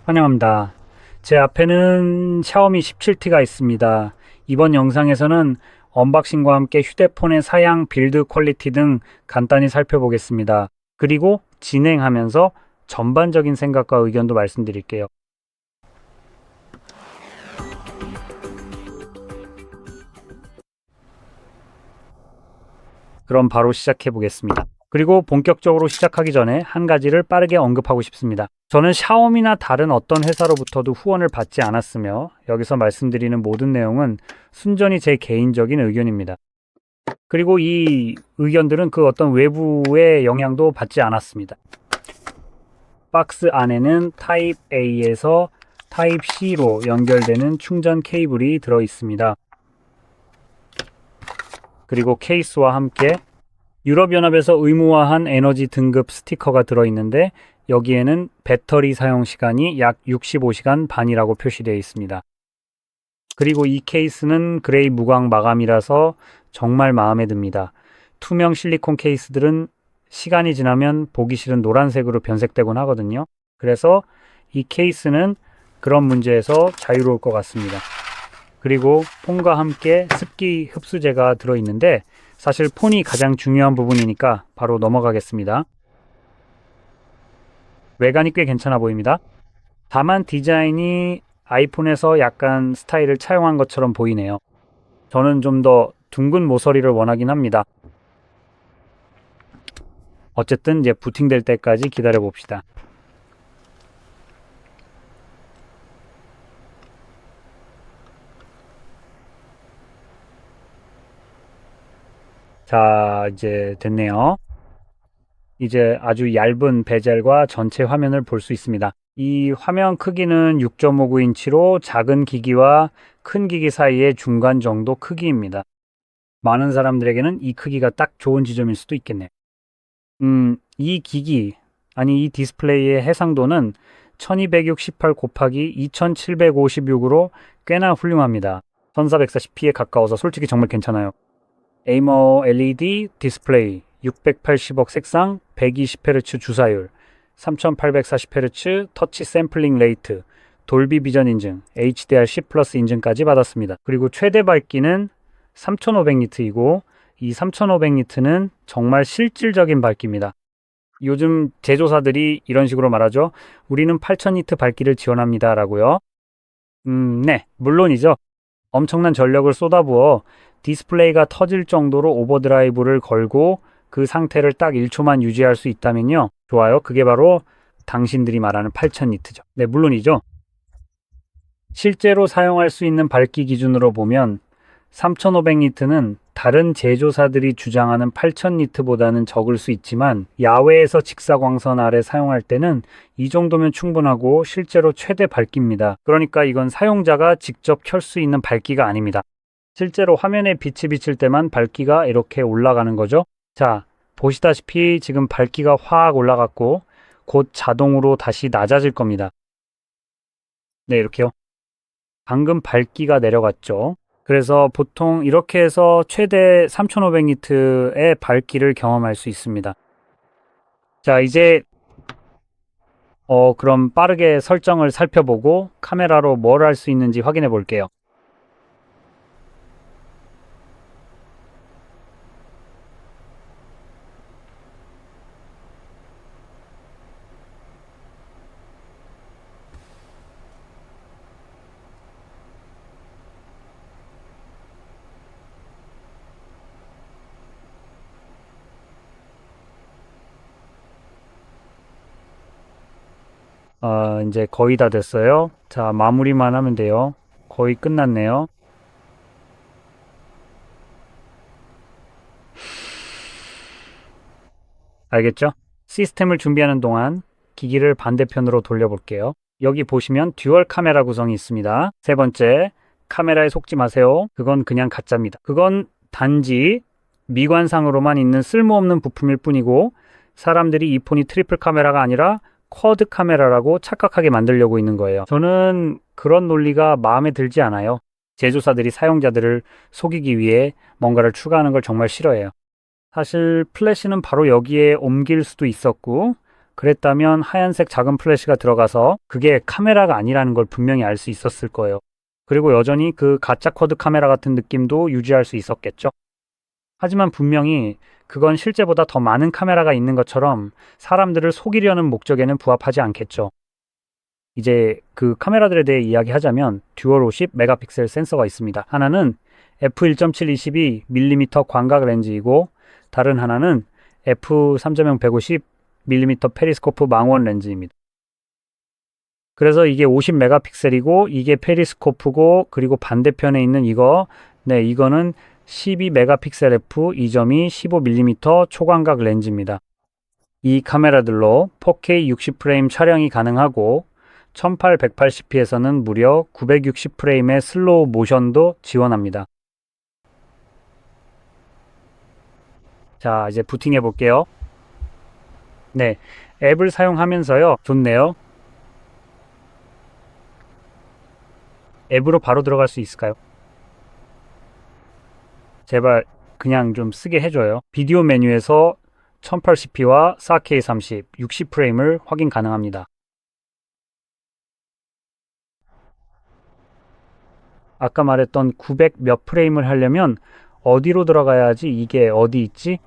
환영합니다. 제 앞에는 샤오미 17T가 있습니다. 이번 영상에서는 언박싱과 함께 휴대폰의 사양, 빌드 퀄리티 등 간단히 살펴보겠습니다. 그리고 진행하면서 전반적인 생각과 의견도 말씀드릴게요. 그럼 바로 시작해 보겠습니다. 그리고 본격적으로 시작하기 전에 한 가지를 빠르게 언급하고 싶습니다. 저는 샤오미나 다른 어떤 회사로부터도 후원을 받지 않았으며 여기서 말씀드리는 모든 내용은 순전히 제 개인적인 의견입니다. 그리고 이 의견들은 그 어떤 외부의 영향도 받지 않았습니다. 박스 안에는 타입 A에서 타입 C로 연결되는 충전 케이블이 들어 있습니다. 그리고 케이스와 함께 유럽연합에서 의무화한 에너지 등급 스티커가 들어있는데 여기에는 배터리 사용 시간이 약 65시간 반이라고 표시되어 있습니다. 그리고 이 케이스는 그레이 무광 마감이라서 정말 마음에 듭니다. 투명 실리콘 케이스들은 시간이 지나면 보기 싫은 노란색으로 변색되곤 하거든요. 그래서 이 케이스는 그런 문제에서 자유로울 것 같습니다. 그리고 폰과 함께 습기 흡수제가 들어있는데 사실 폰이 가장 중요한 부분이니까 바로 넘어가겠습니다. 외관이 꽤 괜찮아 보입니다. 다만 디자인이 아이폰에서 약간 스타일을 차용한 것처럼 보이네요. 저는 좀 더 둥근 모서리를 원하긴 합니다. 어쨌든 이제 부팅될 때까지 기다려 봅시다. 자, 이제 됐네요. 이제 아주 얇은 베젤과 전체 화면을 볼 수 있습니다. 이 화면 크기는 6.59인치로 작은 기기와 큰 기기 사이의 중간 정도 크기입니다. 많은 사람들에게는 이 크기가 딱 좋은 지점일 수도 있겠네요. 이 기기, 아니 이 디스플레이의 해상도는 1268 곱하기 2756으로 꽤나 훌륭합니다. 1440p에 가까워서 솔직히 정말 괜찮아요. 에이머 LED 디스플레이, 680억 색상, 120Hz 주사율, 3840Hz 터치 샘플링 레이트, 돌비 비전 인증, HDR10 플러스 인증까지 받았습니다. 그리고 최대 밝기는 3500니트이고 이 3500니트는 정말 실질적인 밝기입니다. 요즘 제조사들이 이런 식으로 말하죠. 우리는 8000니트 밝기를 지원합니다 라고요. 네, 물론이죠. 엄청난 전력을 쏟아부어 디스플레이가 터질 정도로 오버드라이브를 걸고 그 상태를 딱 1초만 유지할 수 있다면요. 좋아요. 그게 바로 당신들이 말하는 8000니트죠. 네, 물론이죠. 실제로 사용할 수 있는 밝기 기준으로 보면 3500니트는 다른 제조사들이 주장하는 8000니트보다는 적을 수 있지만 야외에서 직사광선 아래 사용할 때는 이 정도면 충분하고 실제로 최대 밝기입니다. 그러니까 이건 사용자가 직접 켤 수 있는 밝기가 아닙니다. 실제로 화면에 빛이 비칠 때만 밝기가 이렇게 올라가는 거죠. 자, 보시다시피 지금 밝기가 확 올라갔고 곧 자동으로 다시 낮아질 겁니다. 네, 이렇게요. 방금 밝기가 내려갔죠. 그래서 보통 이렇게 해서 최대 3500니트의 밝기를 경험할 수 있습니다. 자, 이제 그럼 빠르게 설정을 살펴보고 카메라로 뭘 할 수 있는지 확인해 볼게요. 이제 거의 다 됐어요. 자, 마무리만 하면 돼요. 거의 끝났네요. 알겠죠? 시스템을 준비하는 동안 기기를 반대편으로 돌려볼게요. 여기 보시면 듀얼 카메라 구성이 있습니다. 세 번째, 카메라에 속지 마세요. 그건 그냥 가짜입니다. 그건 단지 미관상으로만 있는 쓸모없는 부품일 뿐이고 사람들이 이 폰이 트리플 카메라가 아니라 쿼드 카메라라고 착각하게 만들려고 있는 거예요. 저는 그런 논리가 마음에 들지 않아요. 제조사들이 사용자들을 속이기 위해 뭔가를 추가하는 걸 정말 싫어해요. 사실 플래시는 바로 여기에 옮길 수도 있었고 그랬다면 하얀색 작은 플래시가 들어가서 그게 카메라가 아니라는 걸 분명히 알 수 있었을 거예요. 그리고 여전히 그 가짜 쿼드 카메라 같은 느낌도 유지할 수 있었겠죠. 하지만 분명히 그건 실제보다 더 많은 카메라가 있는 것처럼 사람들을 속이려는 목적에는 부합하지 않겠죠. 이제 그 카메라들에 대해 이야기하자면 듀얼 50 메가픽셀 센서가 있습니다. 하나는 f1.7 22mm 광각 렌즈이고 다른 하나는 f3.0 150mm 페리스코프 망원 렌즈입니다. 그래서 이게 50메가픽셀이고 이게 페리스코프고 그리고 반대편에 있는 이거는 12메가픽셀 f 2.2 15mm 초광각 렌즈입니다. 이 카메라들로 4K 60프레임 촬영이 가능하고 1880p에서는 무려 960프레임의 슬로우 모션도 지원합니다. 자, 이제 부팅해 볼게요. 네, 앱을 사용하면서요. 좋네요. 앱으로 바로 들어갈 수 있을까요? 제발 그냥 좀 쓰게 해줘요. 비디오 메뉴에서 1080p와 4K 30, 60프레임을 확인 가능합니다. 아까 말했던 900 몇 프레임을 하려면 어디로 들어가야지 이게 어디 있지?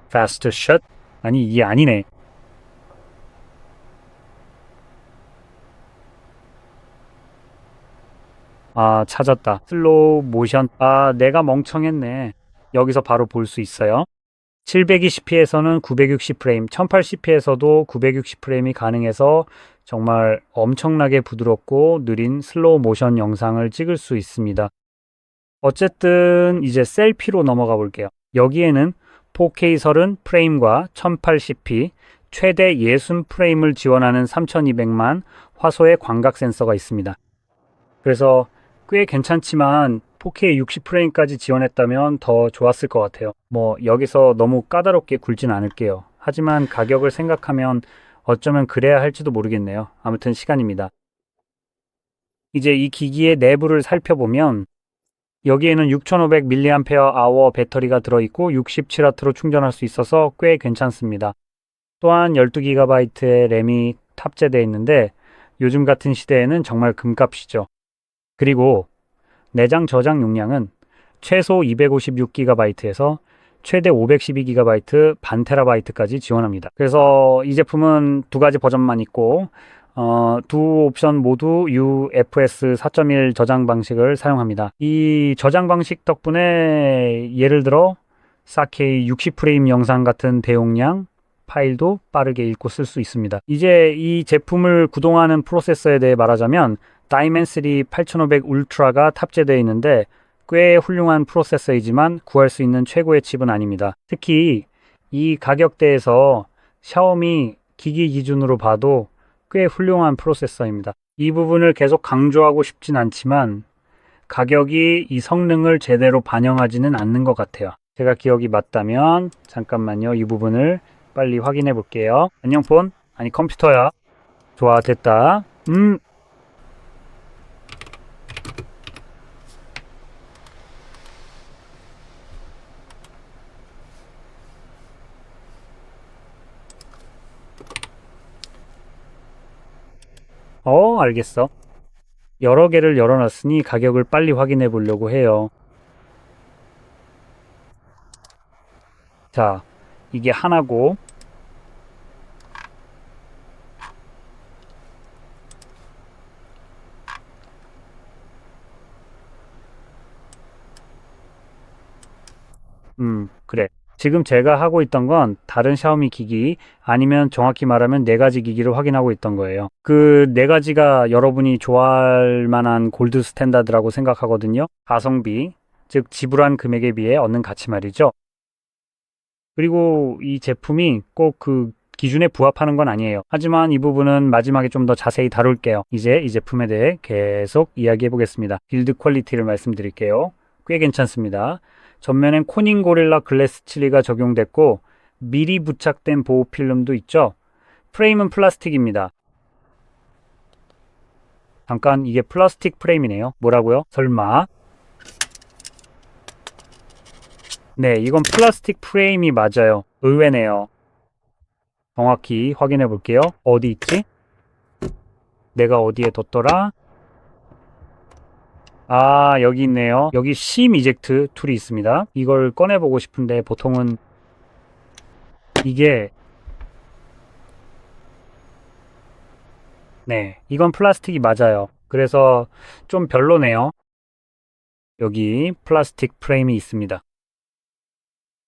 Fast shut? 아니 이게 아니네. 아 찾았다. 슬로우 모션. 아 내가 멍청했네. 여기서 바로 볼 수 있어요. 720p에서는 960프레임, 1080p에서도 960프레임이 가능해서 정말 엄청나게 부드럽고 느린 슬로우 모션 영상을 찍을 수 있습니다. 어쨌든 이제 셀피로 넘어가 볼게요. 여기에는 4K 30프레임과 1080p 최대 60프레임을 지원하는 3200만 화소의 광각 센서가 있습니다. 그래서 꽤 괜찮지만 4K 60프레임까지 지원했다면 더 좋았을 것 같아요. 뭐 여기서 너무 까다롭게 굴진 않을게요. 하지만 가격을 생각하면 어쩌면 그래야 할지도 모르겠네요. 아무튼 시간입니다. 이제 이 기기의 내부를 살펴보면 여기에는 6500mAh 배터리가 들어있고 67W로 충전할 수 있어서 꽤 괜찮습니다. 또한 12GB의 램이 탑재되어 있는데 요즘 같은 시대에는 정말 금값이죠. 그리고 내장 저장 용량은 최소 256GB에서 최대 512GB 반 테라바이트까지 지원합니다. 그래서 이 제품은 두 가지 버전만 있고 두 옵션 모두 UFS 4.1 저장 방식을 사용합니다. 이 저장 방식 덕분에 예를 들어 4K 60프레임 영상 같은 대용량 파일도 빠르게 읽고 쓸 수 있습니다. 이제 이 제품을 구동하는 프로세서에 대해 말하자면 다이멘시티 8500 울트라가 탑재되어 있는데 꽤 훌륭한 프로세서이지만 구할 수 있는 최고의 칩은 아닙니다. 특히 이 가격대에서 샤오미 기기 기준으로 봐도 꽤 훌륭한 프로세서입니다. 이 부분을 계속 강조하고 싶진 않지만 가격이 이 성능을 제대로 반영하지는 않는 것 같아요. 제가 기억이 맞다면 잠깐만요. 이 부분을 빨리 확인해 볼게요. 안녕 폰? 아니 컴퓨터야. 좋아 됐다. 알겠어. 여러 개를 열어놨으니 가격을 빨리 확인해 보려고 해요. 자, 이게 하나고, 그래. 지금 제가 하고 있던 건 다른 샤오미 기기 아니면 정확히 말하면 네 가지 기기를 확인하고 있던 거예요. 그 네 가지가 여러분이 좋아할 만한 골드 스탠다드라고 생각하거든요. 가성비, 즉 지불한 금액에 비해 얻는 가치 말이죠. 그리고 이 제품이 꼭 그 기준에 부합하는 건 아니에요. 하지만 이 부분은 마지막에 좀 더 자세히 다룰게요. 이제 이 제품에 대해 계속 이야기해 보겠습니다. 빌드 퀄리티를 말씀드릴게요. 꽤 괜찮습니다. 전면엔 코닝 고릴라 글래스 칠리가 적용됐고 미리 부착된 보호 필름도 있죠. 프레임은 플라스틱입니다. 잠깐 이게 플라스틱 프레임이네요. 뭐라고요? 설마? 네, 이건 플라스틱 프레임이 맞아요. 의외네요. 정확히 확인해 볼게요. 어디 있지? 내가 어디에 뒀더라? 아, 여기 있네요. 여기 심 이젝트 툴이 있습니다. 이걸 꺼내보고 싶은데 보통은 이게, 네, 이건 플라스틱이 맞아요. 그래서 좀 별로네요. 여기 플라스틱 프레임이 있습니다.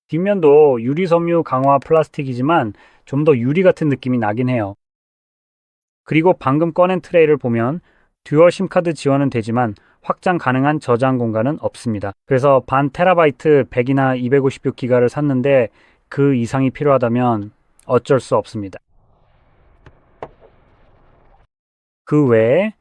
뒷면도 유리 섬유 강화 플라스틱이지만 좀 더 유리 같은 느낌이 나긴 해요. 그리고 방금 꺼낸 트레이를 보면 듀얼 심카드 지원은 되지만 확장 가능한 저장 공간은 없습니다. 그래서 반 테라바이트 100이나 256기가를 샀는데 그 이상이 필요하다면 어쩔 수 없습니다. 그 외에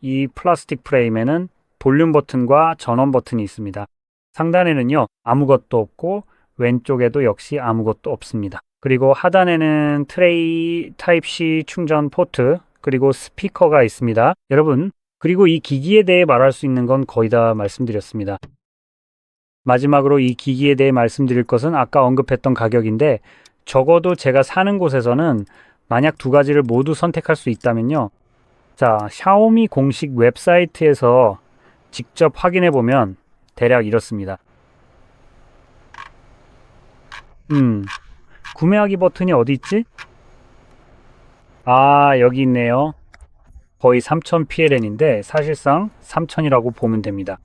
이 플라스틱 프레임에는 볼륨 버튼과 전원 버튼이 있습니다. 상단에는요, 아무것도 없고 왼쪽에도 역시 아무것도 없습니다. 그리고 하단에는 트레이 타입C 충전 포트 그리고 스피커가 있습니다. 여러분, 그리고 이 기기에 대해 말할 수 있는 건 거의 다 말씀드렸습니다. 마지막으로 이 기기에 대해 말씀드릴 것은 아까 언급했던 가격인데 적어도 제가 사는 곳에서는 만약 두 가지를 모두 선택할 수 있다면요. 자, 샤오미 공식 웹사이트에서 직접 확인해 보면 대략 이렇습니다. 구매하기 버튼이 어디 있지? 아, 여기 있네요. 거의 3000 PLN인데 사실상 3000이라고 보면 됩니다.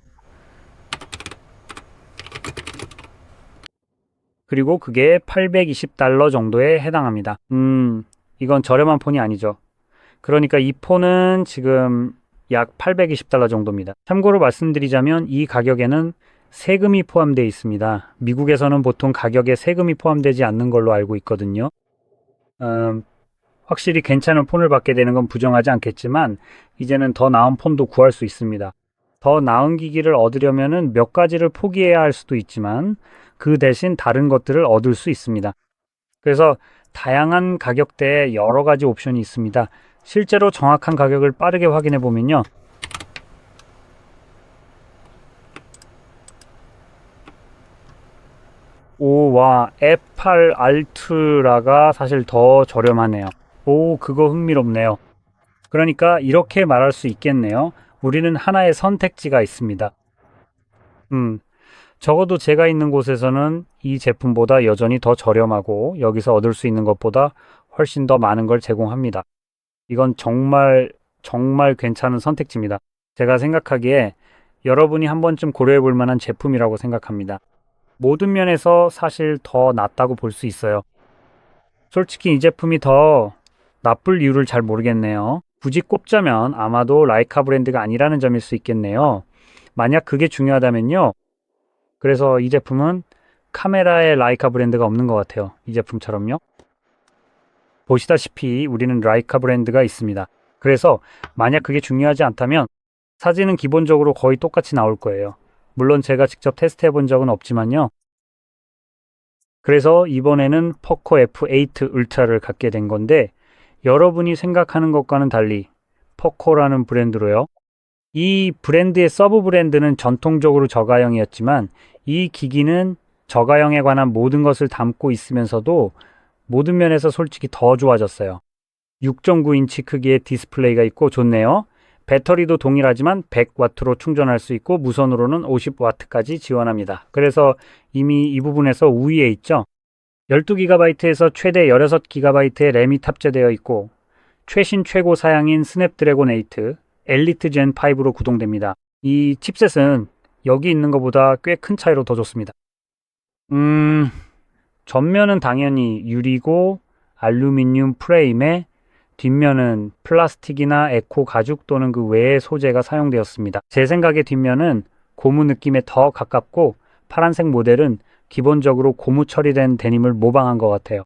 그리고 그게 820달러 정도에 해당합니다. 이건 저렴한 폰이 아니죠. 그러니까 이 폰은 지금 약 820달러 정도입니다. 참고로 말씀드리자면 이 가격에는 세금이 포함되어 있습니다. 미국에서는 보통 가격에 세금이 포함되지 않는 걸로 알고 있거든요. 확실히 괜찮은 폰을 받게 되는 건 부정하지 않겠지만 이제는 더 나은 폰도 구할 수 있습니다. 더 나은 기기를 얻으려면 몇 가지를 포기해야 할 수도 있지만 그 대신 다른 것들을 얻을 수 있습니다. 그래서 다양한 가격대에 여러 가지 옵션이 있습니다. 실제로 정확한 가격을 빠르게 확인해 보면요. 오, 와, F8 알트라가 사실 더 저렴하네요. 오, 그거 흥미롭네요. 그러니까 이렇게 말할 수 있겠네요. 우리는 하나의 선택지가 있습니다. 음, 적어도 제가 있는 곳에서는 이 제품보다 여전히 더 저렴하고 여기서 얻을 수 있는 것보다 훨씬 더 많은 걸 제공합니다. 이건 정말 정말 괜찮은 선택지입니다. 제가 생각하기에 여러분이 한 번쯤 고려해 볼 만한 제품이라고 생각합니다. 모든 면에서 사실 더 낫다고 볼 수 있어요. 솔직히 이 제품이 더 나쁠 이유를 잘 모르겠네요. 굳이 꼽자면 아마도 라이카 브랜드가 아니라는 점일 수 있겠네요. 만약 그게 중요하다면요. 그래서 이 제품은 카메라에 라이카 브랜드가 없는 것 같아요. 이 제품처럼요. 보시다시피 우리는 라이카 브랜드가 있습니다. 그래서 만약 그게 중요하지 않다면 사진은 기본적으로 거의 똑같이 나올 거예요. 물론 제가 직접 테스트 해본 적은 없지만요. 그래서 이번에는 포코 F8 울트라를 갖게 된 건데 여러분이 생각하는 것과는 달리 포코라는 브랜드로요. 이 브랜드의 서브 브랜드는 전통적으로 저가형이었지만 이 기기는 저가형에 관한 모든 것을 담고 있으면서도 모든 면에서 솔직히 더 좋아졌어요. 6.9인치 크기의 디스플레이가 있고 좋네요. 배터리도 동일하지만 100W로 충전할 수 있고 무선으로는 50W까지 지원합니다. 그래서 이미 이 부분에서 우위에 있죠. 12GB에서 최대 16GB의 램이 탑재되어 있고 최신 최고 사양인 스냅드래곤 8 엘리트 젠 5로 구동됩니다. 이 칩셋은 여기 있는 것보다 꽤 큰 차이로 더 좋습니다. 전면은 당연히 유리고 알루미늄 프레임에 뒷면은 플라스틱이나 에코 가죽 또는 그 외의 소재가 사용되었습니다. 제 생각에 뒷면은 고무 느낌에 더 가깝고 파란색 모델은 기본적으로 고무 처리된 데님을 모방한 것 같아요.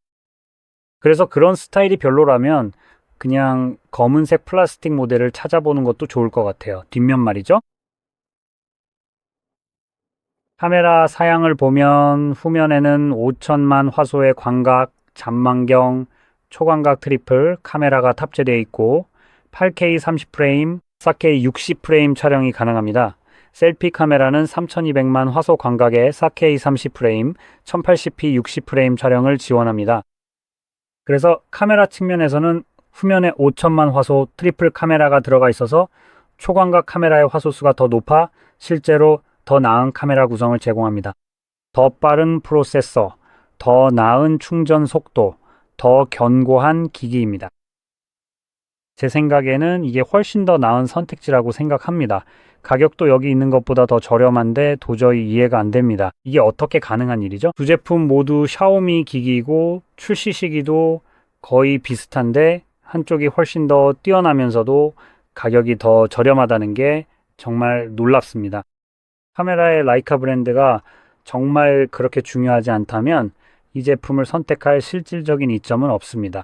그래서 그런 스타일이 별로라면 그냥 검은색 플라스틱 모델을 찾아보는 것도 좋을 것 같아요. 뒷면 말이죠. 카메라 사양을 보면 후면에는 5천만 화소의 광각, 잔망경, 초광각 트리플 카메라가 탑재되어 있고 8K 30프레임, 4K 60프레임 촬영이 가능합니다. 셀피 카메라는 3200만 화소 광각의 4K 30프레임, 1080p 60프레임 촬영을 지원합니다. 그래서 카메라 측면에서는 후면에 5000만 화소 트리플 카메라가 들어가 있어서 초광각 카메라의 화소수가 더 높아 실제로 더 나은 카메라 구성을 제공합니다. 더 빠른 프로세서, 더 나은 충전 속도, 더 견고한 기기입니다. 제 생각에는 이게 훨씬 더 나은 선택지라고 생각합니다. 가격도 여기 있는 것보다 더 저렴한데 도저히 이해가 안 됩니다. 이게 어떻게 가능한 일이죠? 두 제품 모두 샤오미 기기이고 출시 시기도 거의 비슷한데 한쪽이 훨씬 더 뛰어나면서도 가격이 더 저렴하다는 게 정말 놀랍습니다. 카메라의 라이카 브랜드가 정말 그렇게 중요하지 않다면 이 제품을 선택할 실질적인 이점은 없습니다.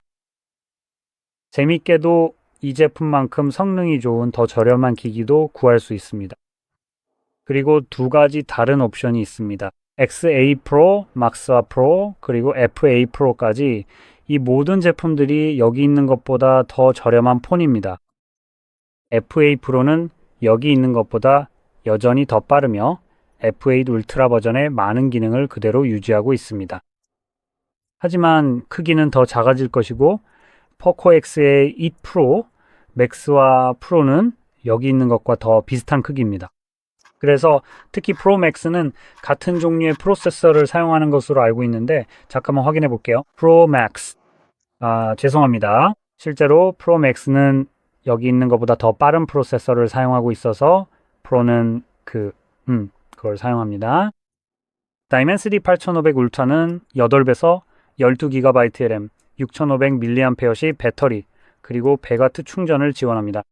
재밌게도 이 제품만큼 성능이 좋은 더 저렴한 기기도 구할 수 있습니다. 그리고 두 가지 다른 옵션이 있습니다. XA 프로, 막스와 프로, 그리고 FA 프로까지 이 모든 제품들이 여기 있는 것보다 더 저렴한 폰입니다. FA 프로는 여기 있는 것보다 여전히 더 빠르며 F8 울트라 버전의 많은 기능을 그대로 유지하고 있습니다. 하지만 크기는 더 작아질 것이고 포코 X의 2 프로, 맥스와 프로는 여기 있는 것과 더 비슷한 크기입니다. 그래서 특히 프로 맥스는 같은 종류의 프로세서를 사용하는 것으로 알고 있는데 잠깐만 확인해 볼게요. 프로 맥스, 죄송합니다. 실제로 프로 맥스는 여기 있는 것보다 더 빠른 프로세서를 사용하고 있어서 프로는 그걸 사용합니다. 다이멘시티 8500 울트라는 8배서 12GB 램, 6500mAh 배터리, 그리고 100W 충전을 지원합니다.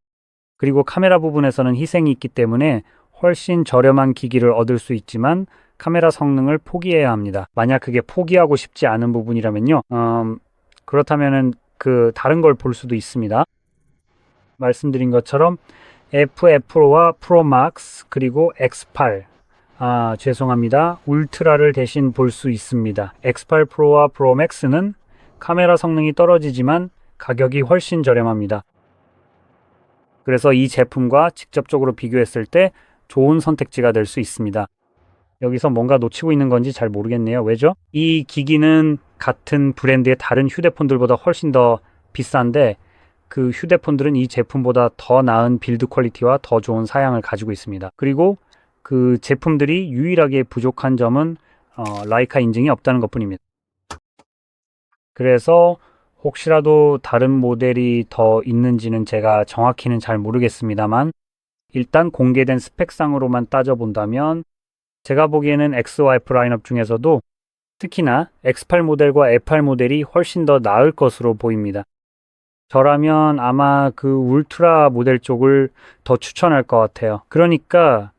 그리고 카메라 부분에서는 희생이 있기 때문에 훨씬 저렴한 기기를 얻을 수 있지만 카메라 성능을 포기해야 합니다. 만약 그게 포기하고 싶지 않은 부분이라면요. 그렇다면은 다른 걸 볼 수도 있습니다. 말씀드린 것처럼 FF 프로와 프로 막스 그리고 X8 죄송합니다. 울트라를 대신 볼 수 있습니다. X8 프로와 프로 맥스는 카메라 성능이 떨어지지만 가격이 훨씬 저렴합니다. 그래서 이 제품과 직접적으로 비교했을 때 좋은 선택지가 될 수 있습니다. 여기서 뭔가 놓치고 있는 건지 잘 모르겠네요. 왜죠? 이 기기는 같은 브랜드의 다른 휴대폰들보다 훨씬 더 비싼데 그 휴대폰들은 이 제품보다 더 나은 빌드 퀄리티와 더 좋은 사양을 가지고 있습니다. 그리고 그 제품들이 유일하게 부족한 점은 라이카 인증이 없다는 것뿐입니다. 그래서 혹시라도 다른 모델이 더 있는지는 제가 정확히는 잘 모르겠습니다만 일단 공개된 스펙상으로만 따져본다면 제가 보기에는 X와 F 라인업 중에서도 특히나 X8 모델과 F8 모델이 훨씬 더 나을 것으로 보입니다. 저라면 아마 그 울트라 모델 쪽을 더 추천할 것 같아요. 그러니까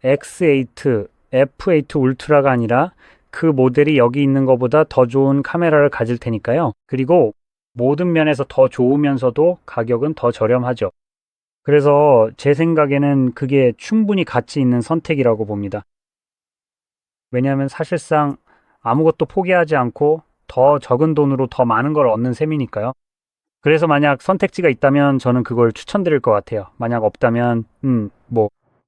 X8, F8 울트라가 아니라 그 모델이 여기 있는 것보다 더 좋은 카메라를 가질 테니까요. 그리고 모든 면에서 더 좋으면서도 가격은 더 저렴하죠. 그래서 제 생각에는 그게 충분히 가치 있는 선택이라고 봅니다. 왜냐하면 사실상 아무것도 포기하지 않고 더 적은 돈으로 더 많은 걸 얻는 셈이니까요. 그래서 만약 선택지가 있다면 저는 그걸 추천드릴 것 같아요. 만약 없다면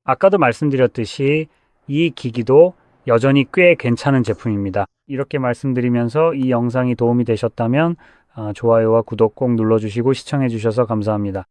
아까도 말씀드렸듯이 이 기기도 여전히 꽤 괜찮은 제품입니다. 이렇게 말씀드리면서 이 영상이 도움이 되셨다면 좋아요와 구독 꼭 눌러주시고 시청해 주셔서 감사합니다.